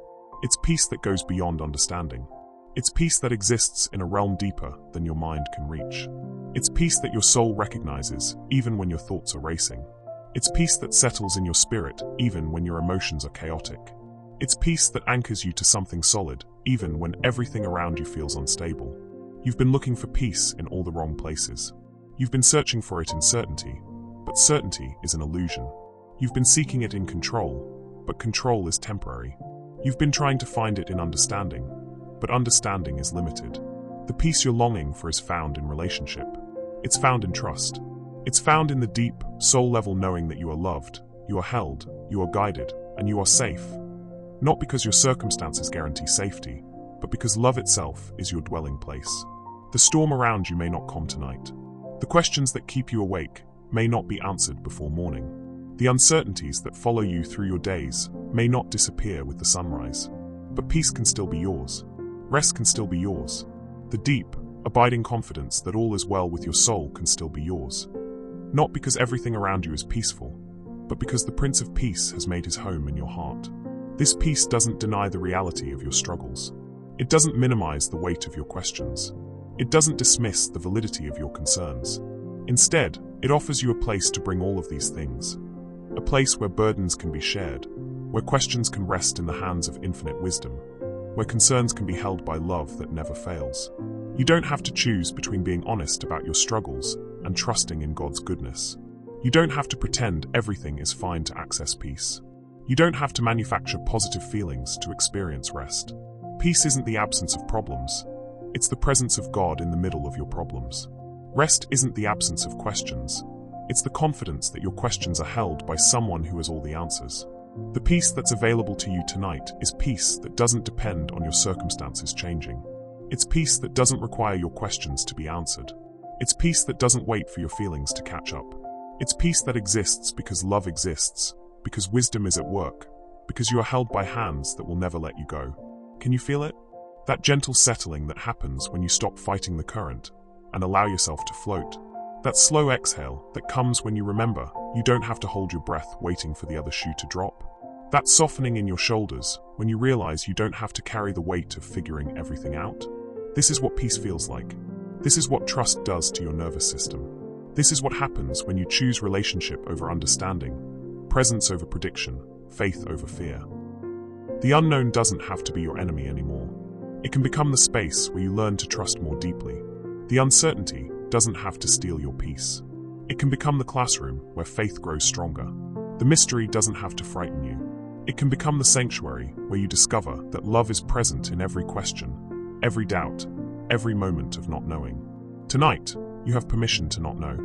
It's peace that goes beyond understanding. It's peace that exists in a realm deeper than your mind can reach. It's peace that your soul recognizes, even when your thoughts are racing. It's peace that settles in your spirit, even when your emotions are chaotic. It's peace that anchors you to something solid, even when everything around you feels unstable. You've been looking for peace in all the wrong places. You've been searching for it in certainty, but certainty is an illusion. You've been seeking it in control, but control is temporary. You've been trying to find it in understanding, but understanding is limited. The peace you're longing for is found in relationship. It's found in trust. It's found in the deep, soul-level knowing that you are loved, you are held, you are guided, and you are safe. Not because your circumstances guarantee safety, but because love itself is your dwelling place. The storm around you may not calm tonight. The questions that keep you awake may not be answered before morning. The uncertainties that follow you through your days may not disappear with the sunrise. But peace can still be yours. Rest can still be yours. The deep, abiding confidence that all is well with your soul can still be yours. Not because everything around you is peaceful, but because the Prince of Peace has made his home in your heart. This peace doesn't deny the reality of your struggles. It doesn't minimize the weight of your questions. It doesn't dismiss the validity of your concerns. Instead, it offers you a place to bring all of these things. A place where burdens can be shared, where questions can rest in the hands of infinite wisdom, where concerns can be held by love that never fails. You don't have to choose between being honest about your struggles and trusting in God's goodness. You don't have to pretend everything is fine to access peace. You don't have to manufacture positive feelings to experience rest. Peace isn't the absence of problems. It's the presence of God in the middle of your problems. Rest isn't the absence of questions. It's the confidence that your questions are held by someone who has all the answers. The peace that's available to you tonight is peace that doesn't depend on your circumstances changing. It's peace that doesn't require your questions to be answered. It's peace that doesn't wait for your feelings to catch up. It's peace that exists because love exists, because wisdom is at work, because you are held by hands that will never let you go. Can you feel it? That gentle settling that happens when you stop fighting the current and allow yourself to float. That slow exhale that comes when you remember you don't have to hold your breath waiting for the other shoe to drop. That softening in your shoulders when you realize you don't have to carry the weight of figuring everything out. This is what peace feels like. This is what trust does to your nervous system. This is what happens when you choose relationship over understanding, presence over prediction, faith over fear. The unknown doesn't have to be your enemy anymore. It can become the space where you learn to trust more deeply. The uncertainty doesn't have to steal your peace. It can become the classroom where faith grows stronger. The mystery doesn't have to frighten you. It can become the sanctuary where you discover that love is present in every question, every doubt, every moment of not knowing. Tonight, you have permission to not know.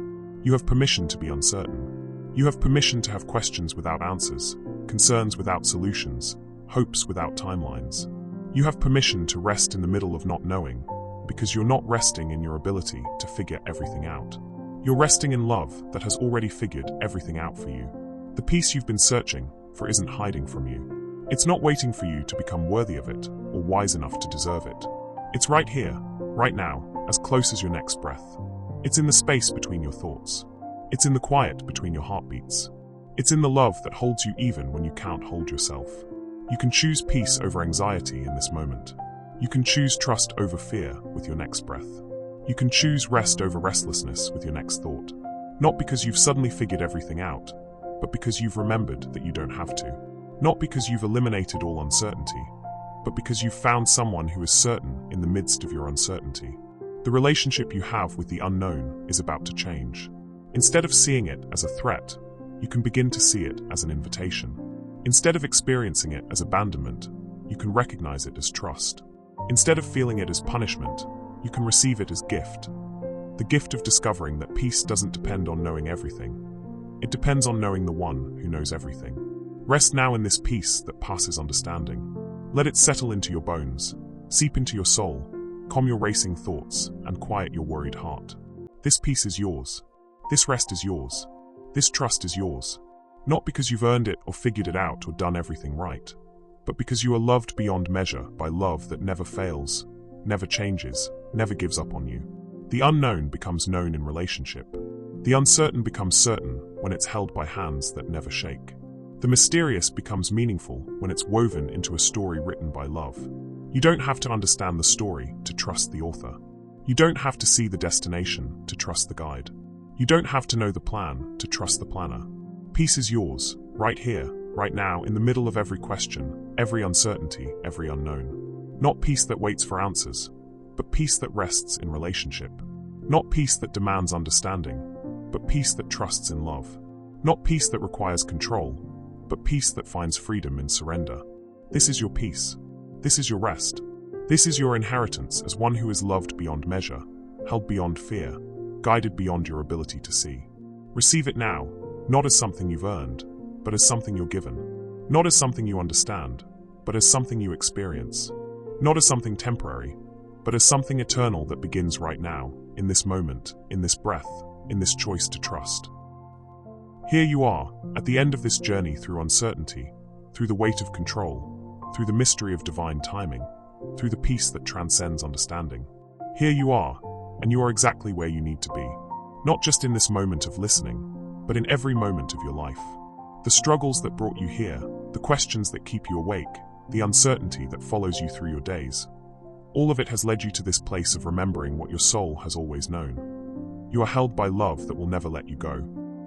You have permission to be uncertain. You have permission to have questions without answers, concerns without solutions, hopes without timelines. You have permission to rest in the middle of not knowing, because you're not resting in your ability to figure everything out. You're resting in love that has already figured everything out for you. The peace you've been searching for isn't hiding from you. It's not waiting for you to become worthy of it or wise enough to deserve it. It's right here, right now, as close as your next breath. It's in the space between your thoughts. It's in the quiet between your heartbeats. It's in the love that holds you even when you can't hold yourself. You can choose peace over anxiety in this moment. You can choose trust over fear with your next breath. You can choose rest over restlessness with your next thought. Not because you've suddenly figured everything out, but because you've remembered that you don't have to. Not because you've eliminated all uncertainty, but because you've found someone who is certain in the midst of your uncertainty. The relationship you have with the unknown is about to change. Instead of seeing it as a threat, you can begin to see it as an invitation. Instead of experiencing it as abandonment, you can recognize it as trust. Instead of feeling it as punishment, you can receive it as gift. The gift of discovering that peace doesn't depend on knowing everything. It depends on knowing the one who knows everything. Rest now in this peace that passes understanding. Let it settle into your bones, seep into your soul, calm your racing thoughts, and quiet your worried heart. This peace is yours. This rest is yours. This trust is yours. Not because you've earned it or figured it out or done everything right, but because you are loved beyond measure by love that never fails, never changes, never gives up on you. The unknown becomes known in relationship. The uncertain becomes certain when it's held by hands that never shake. The mysterious becomes meaningful when it's woven into a story written by love. You don't have to understand the story to trust the author. You don't have to see the destination to trust the guide. You don't have to know the plan to trust the planner. Peace is yours, right here, right now, in the middle of every question, every uncertainty, every unknown. Not peace that waits for answers, but peace that rests in relationship. Not peace that demands understanding, but peace that trusts in love. Not peace that requires control, but peace that finds freedom in surrender. This is your peace. This is your rest. This is your inheritance as one who is loved beyond measure, held beyond fear, guided beyond your ability to see. Receive it now, not as something you've earned, but as something you're given. Not as something you understand, but as something you experience. Not as something temporary, but as something eternal that begins right now, in this moment, in this breath, in this choice to trust. Here you are, at the end of this journey through uncertainty, through the weight of control, through the mystery of divine timing, through the peace that transcends understanding. Here you are, and you are exactly where you need to be. Not just in this moment of listening, but in every moment of your life. The struggles that brought you here, the questions that keep you awake, the uncertainty that follows you through your days. All of it has led you to this place of remembering what your soul has always known. You are held by love that will never let you go.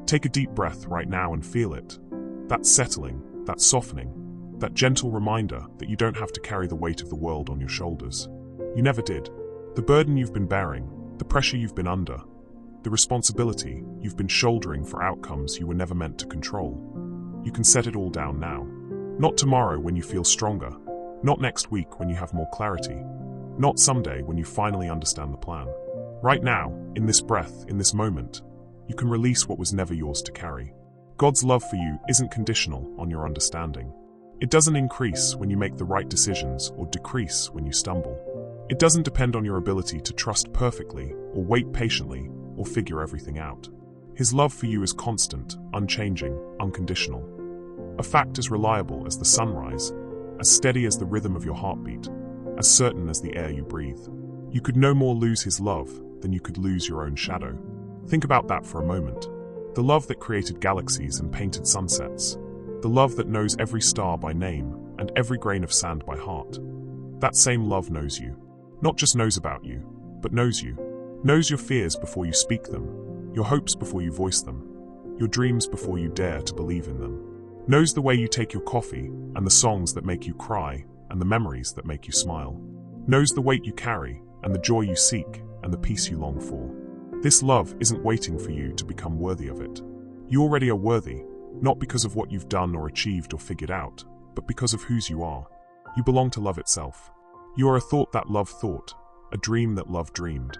Take a deep breath right now and feel it. That settling, that softening, that gentle reminder that you don't have to carry the weight of the world on your shoulders. You never did. The burden you've been bearing, the pressure you've been under, the responsibility you've been shouldering for outcomes you were never meant to control. You can set it all down now. Not tomorrow when you feel stronger, not next week when you have more clarity, not someday when you finally understand the plan. Right now, in this breath, in this moment, you can release what was never yours to carry. God's love for you isn't conditional on your understanding. It doesn't increase when you make the right decisions or decrease when you stumble. It doesn't depend on your ability to trust perfectly or wait patiently or figure everything out. His love for you is constant, unchanging, unconditional. A fact as reliable as the sunrise, as steady as the rhythm of your heartbeat, as certain as the air you breathe. You could no more lose his love than you could lose your own shadow. Think about that for a moment. The love that created galaxies and painted sunsets. The love that knows every star by name and every grain of sand by heart. That same love knows you. Not just knows about you, but knows you. Knows your fears before you speak them, your hopes before you voice them, your dreams before you dare to believe in them. Knows the way you take your coffee and the songs that make you cry and the memories that make you smile. Knows the weight you carry and the joy you seek and the peace you long for. This love isn't waiting for you to become worthy of it. You already are worthy, not because of what you've done or achieved or figured out, but because of whose you are. You belong to love itself. You are a thought that love thought, a dream that love dreamed,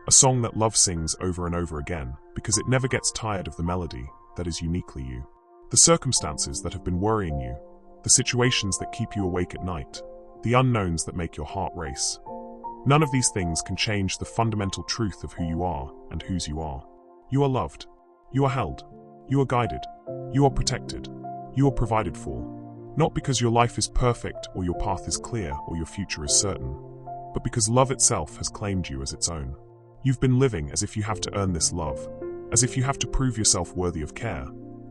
a song that love sings over and over again because it never gets tired of the melody that is uniquely you. The circumstances that have been worrying you, the situations that keep you awake at night, the unknowns that make your heart race. None of these things can change the fundamental truth of who you are and whose you are. You are loved. You are held. You are guided. You are protected. You are provided for. Not because your life is perfect or your path is clear or your future is certain, but because love itself has claimed you as its own. You've been living as if you have to earn this love, as if you have to prove yourself worthy of care,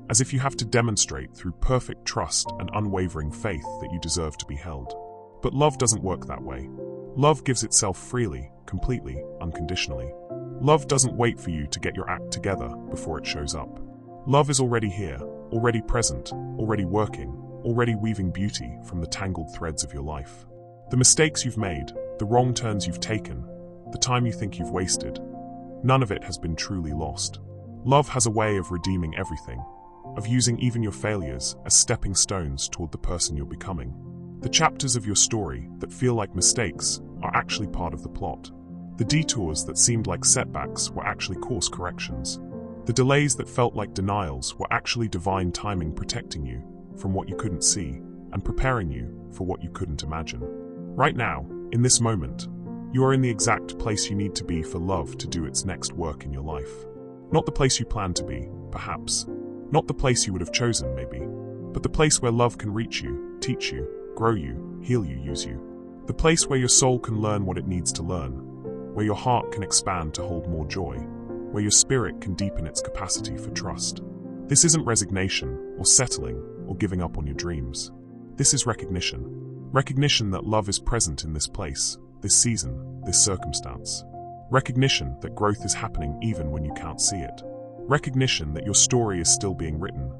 as if you have to demonstrate through perfect trust and unwavering faith that you deserve to be held. But love doesn't work that way. Love gives itself freely, completely, unconditionally. Love doesn't wait for you to get your act together before it shows up. Love is already here, already present, already working, already weaving beauty from the tangled threads of your life. The mistakes you've made, the wrong turns you've taken, the time you think you've wasted, none of it has been truly lost. Love has a way of redeeming everything, of using even your failures as stepping stones toward the person you're becoming. The chapters of your story that feel like mistakes are actually part of the plot. The detours that seemed like setbacks were actually course corrections. The delays that felt like denials were actually divine timing protecting you from what you couldn't see and preparing you for what you couldn't imagine. Right now, in this moment, you are in the exact place you need to be for love to do its next work in your life. Not the place you planned to be, perhaps. Not the place you would have chosen, maybe. But the place where love can reach you, teach you, grow you, heal you, use you. The place where your soul can learn what it needs to learn, where your heart can expand to hold more joy, where your spirit can deepen its capacity for trust. This isn't resignation, or settling, or giving up on your dreams. This is recognition. Recognition that love is present in this place, this season, this circumstance. Recognition that growth is happening even when you can't see it. Recognition that your story is still being written,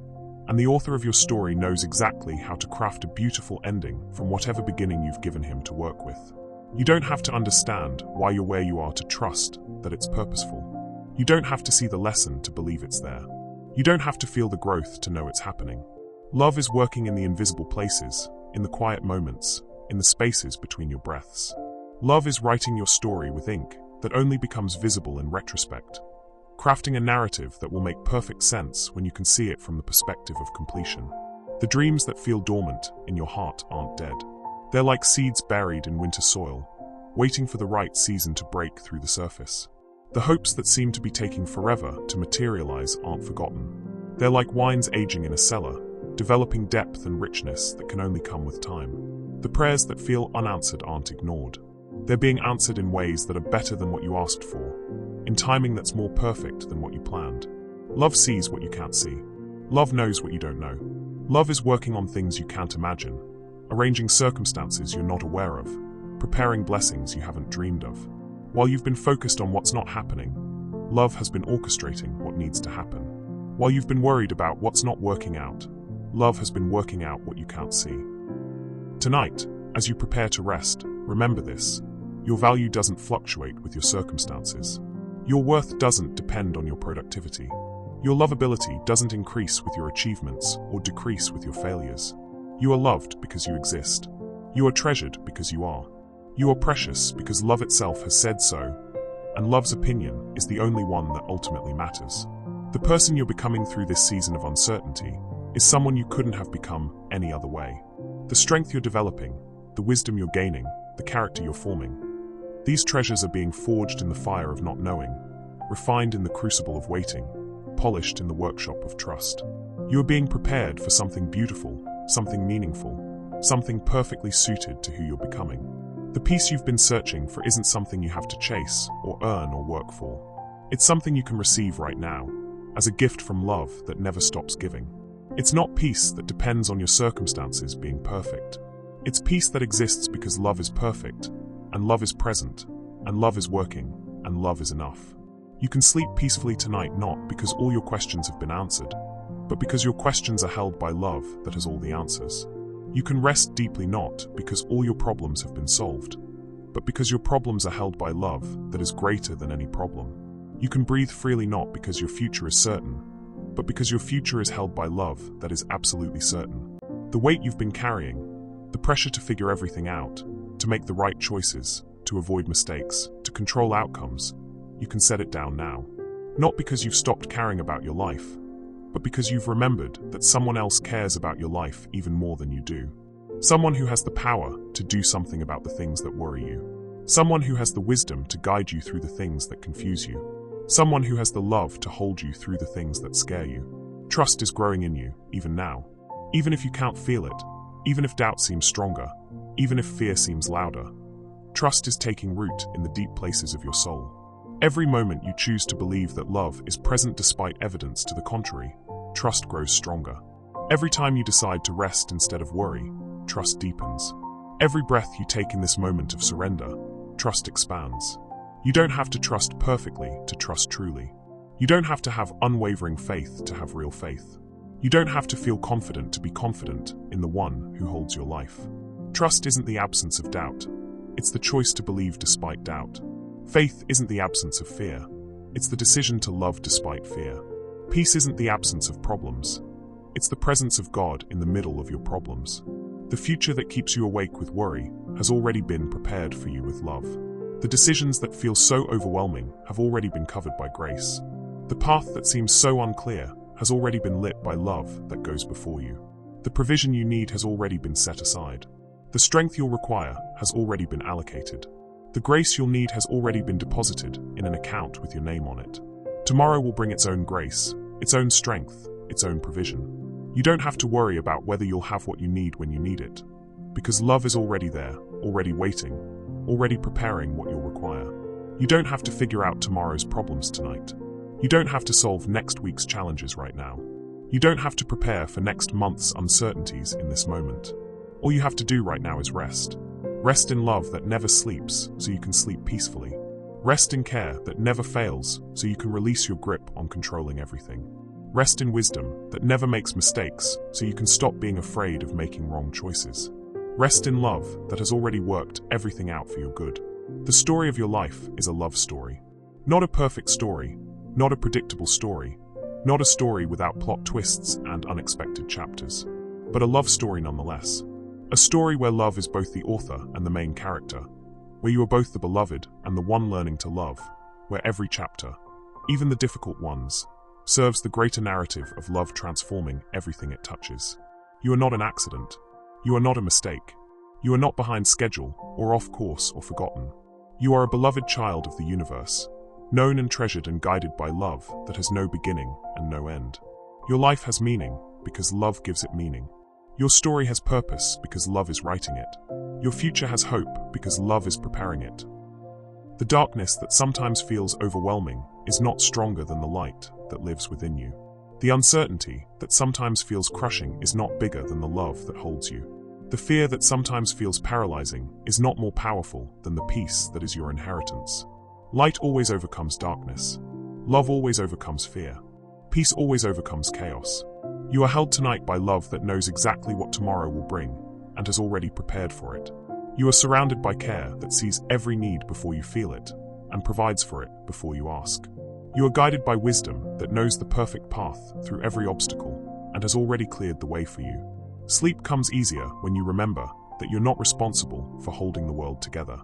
and the author of your story knows exactly how to craft a beautiful ending from whatever beginning you've given him to work with. You don't have to understand why you're where you are to trust that it's purposeful. You don't have to see the lesson to believe it's there. You don't have to feel the growth to know it's happening. Love is working in the invisible places, in the quiet moments, in the spaces between your breaths. Love is writing your story with ink that only becomes visible in retrospect, crafting a narrative that will make perfect sense when you can see it from the perspective of completion. The dreams that feel dormant in your heart aren't dead. They're like seeds buried in winter soil, waiting for the right season to break through the surface. The hopes that seem to be taking forever to materialize aren't forgotten. They're like wines aging in a cellar, developing depth and richness that can only come with time. The prayers that feel unanswered aren't ignored. They're being answered in ways that are better than what you asked for, in timing that's more perfect than what you planned. Love sees what you can't see. Love knows what you don't know. Love is working on things you can't imagine, arranging circumstances you're not aware of, preparing blessings you haven't dreamed of. While you've been focused on what's not happening, love has been orchestrating what needs to happen. While you've been worried about what's not working out, love has been working out what you can't see. Tonight, as you prepare to rest, remember this: your value doesn't fluctuate with your circumstances. Your worth doesn't depend on your productivity. Your lovability doesn't increase with your achievements or decrease with your failures. You are loved because you exist. You are treasured because you are. You are precious because love itself has said so, and love's opinion is the only one that ultimately matters. The person you're becoming through this season of uncertainty is someone you couldn't have become any other way. The strength you're developing, the wisdom you're gaining, the character you're forming, these treasures are being forged in the fire of not knowing, refined in the crucible of waiting, polished in the workshop of trust. You are being prepared for something beautiful, something meaningful, something perfectly suited to who you're becoming. The peace you've been searching for isn't something you have to chase or earn or work for. It's something you can receive right now, as a gift from love that never stops giving. It's not peace that depends on your circumstances being perfect. It's peace that exists because love is perfect, and love is present, and love is working, and love is enough. You can sleep peacefully tonight not because all your questions have been answered, but because your questions are held by love that has all the answers. You can rest deeply not because all your problems have been solved, but because your problems are held by love that is greater than any problem. You can breathe freely not because your future is certain, but because your future is held by love that is absolutely certain. The weight you've been carrying, the pressure to figure everything out, to make the right choices, to avoid mistakes, to control outcomes, you can set it down now. Not because you've stopped caring about your life, but because you've remembered that someone else cares about your life even more than you do. Someone who has the power to do something about the things that worry you. Someone who has the wisdom to guide you through the things that confuse you. Someone who has the love to hold you through the things that scare you. Trust is growing in you, even now. Even if you can't feel it, even if doubt seems stronger, even if fear seems louder, trust is taking root in the deep places of your soul. Every moment you choose to believe that love is present despite evidence to the contrary, trust grows stronger. Every time you decide to rest instead of worry, trust deepens. Every breath you take in this moment of surrender, trust expands. You don't have to trust perfectly to trust truly. You don't have to have unwavering faith to have real faith. You don't have to feel confident to be confident in the one who holds your life. Trust isn't the absence of doubt. It's the choice to believe despite doubt. Faith isn't the absence of fear. It's the decision to love despite fear. Peace isn't the absence of problems. It's the presence of God in the middle of your problems. The future that keeps you awake with worry has already been prepared for you with love. The decisions that feel so overwhelming have already been covered by grace. The path that seems so unclear has already been lit by love that goes before you. The provision you need has already been set aside. The strength you'll require has already been allocated. The grace you'll need has already been deposited in an account with your name on it. Tomorrow will bring its own grace, its own strength, its own provision. You don't have to worry about whether you'll have what you need when you need it, because love is already there, already waiting, already preparing what you'll require. You don't have to figure out tomorrow's problems tonight. You don't have to solve next week's challenges right now. You don't have to prepare for next month's uncertainties in this moment. All you have to do right now is rest. Rest in love that never sleeps, so you can sleep peacefully. Rest in care that never fails, so you can release your grip on controlling everything. Rest in wisdom that never makes mistakes, so you can stop being afraid of making wrong choices. Rest in love that has already worked everything out for your good. The story of your life is a love story. Not a perfect story, not a predictable story, not a story without plot twists and unexpected chapters, but a love story nonetheless. A story where love is both the author and the main character, where you are both the beloved and the one learning to love, where every chapter, even the difficult ones, serves the greater narrative of love transforming everything it touches. You are not an accident. You are not a mistake. You are not behind schedule, or off course, or forgotten. You are a beloved child of the universe, known and treasured and guided by love that has no beginning and no end. Your life has meaning, because love gives it meaning. Your story has purpose because love is writing it. Your future has hope because love is preparing it. The darkness that sometimes feels overwhelming is not stronger than the light that lives within you. The uncertainty that sometimes feels crushing is not bigger than the love that holds you. The fear that sometimes feels paralyzing is not more powerful than the peace that is your inheritance. Light always overcomes darkness. Love always overcomes fear. Peace always overcomes chaos. You are held tonight by love that knows exactly what tomorrow will bring and has already prepared for it. You are surrounded by care that sees every need before you feel it and provides for it before you ask. You are guided by wisdom that knows the perfect path through every obstacle and has already cleared the way for you. Sleep comes easier when you remember that you're not responsible for holding the world together.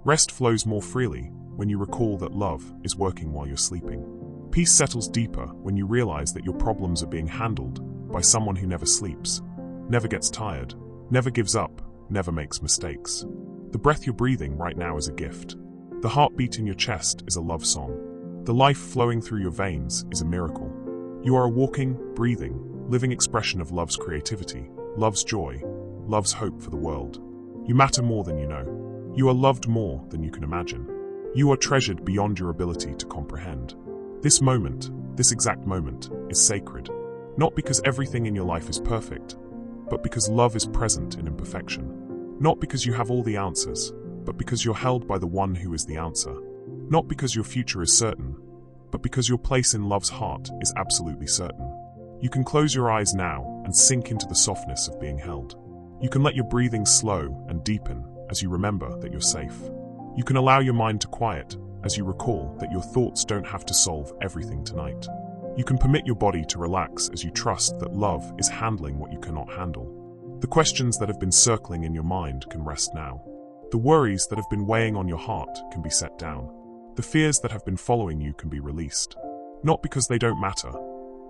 Rest flows more freely when you recall that love is working while you're sleeping. Peace settles deeper when you realize that your problems are being handled by someone who never sleeps, never gets tired, never gives up, never makes mistakes. The breath you're breathing right now is a gift. The heartbeat in your chest is a love song. The life flowing through your veins is a miracle. You are a walking, breathing, living expression of love's creativity, love's joy, love's hope for the world. You matter more than you know. You are loved more than you can imagine. You are treasured beyond your ability to comprehend. This moment, this exact moment, is sacred. Not because everything in your life is perfect, but because love is present in imperfection. Not because you have all the answers, but because you're held by the one who is the answer. Not because your future is certain, but because your place in love's heart is absolutely certain. You can close your eyes now and sink into the softness of being held. You can let your breathing slow and deepen as you remember that you're safe. You can allow your mind to quiet as you recall that your thoughts don't have to solve everything tonight. You can permit your body to relax as you trust that love is handling what you cannot handle. The questions that have been circling in your mind can rest now. The worries that have been weighing on your heart can be set down. The fears that have been following you can be released. Not because they don't matter,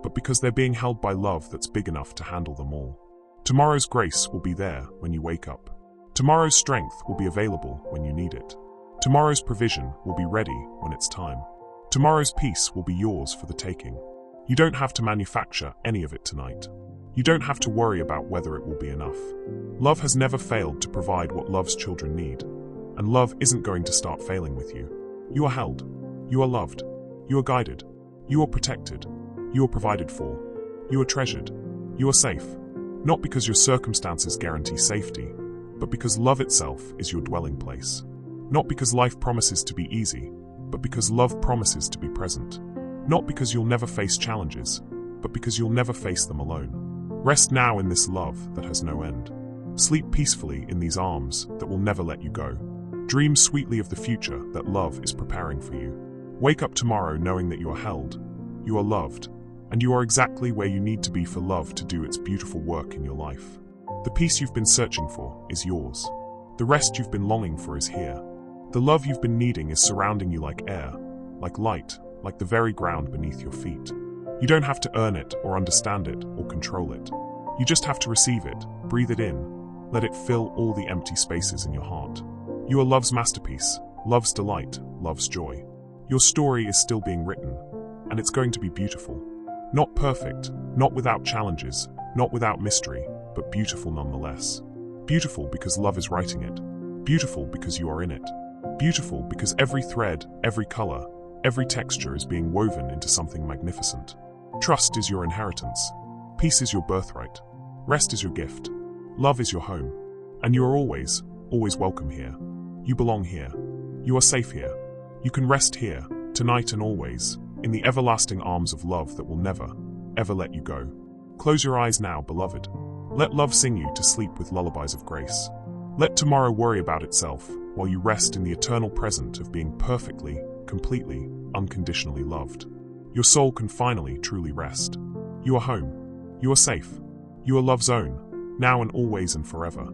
but because they're being held by love that's big enough to handle them all. Tomorrow's grace will be there when you wake up. Tomorrow's strength will be available when you need it. Tomorrow's provision will be ready when it's time. Tomorrow's peace will be yours for the taking. You don't have to manufacture any of it tonight. You don't have to worry about whether it will be enough. Love has never failed to provide what love's children need, and love isn't going to start failing with you. You are held. You are loved. You are guided. You are protected. You are provided for. You are treasured. You are safe. Not because your circumstances guarantee safety, but because love itself is your dwelling place. Not because life promises to be easy, but because love promises to be present. Not because you'll never face challenges, but because you'll never face them alone. Rest now in this love that has no end. Sleep peacefully in these arms that will never let you go. Dream sweetly of the future that love is preparing for you. Wake up tomorrow knowing that you are held, you are loved, and you are exactly where you need to be for love to do its beautiful work in your life. The peace you've been searching for is yours. The rest you've been longing for is here. The love you've been needing is surrounding you like air, like light, like the very ground beneath your feet. You don't have to earn it or understand it or control it. You just have to receive it, breathe it in, let it fill all the empty spaces in your heart. You are love's masterpiece, love's delight, love's joy. Your story is still being written, and it's going to be beautiful. Not perfect, not without challenges, not without mystery, but beautiful nonetheless. Beautiful because love is writing it. Beautiful because you are in it. Beautiful because every thread, every color, every texture is being woven into something magnificent. Trust is your inheritance. Peace is your birthright. Rest is your gift. Love is your home. And you are always, always welcome here. You belong here. You are safe here. You can rest here, tonight and always, in the everlasting arms of love that will never, ever let you go. Close your eyes now, beloved. Let love sing you to sleep with lullabies of grace. Let tomorrow worry about itself while you rest in the eternal present of being perfectly, completely, unconditionally loved. Your soul can finally truly rest. You are home. You are safe. You are love's own, now and always and forever.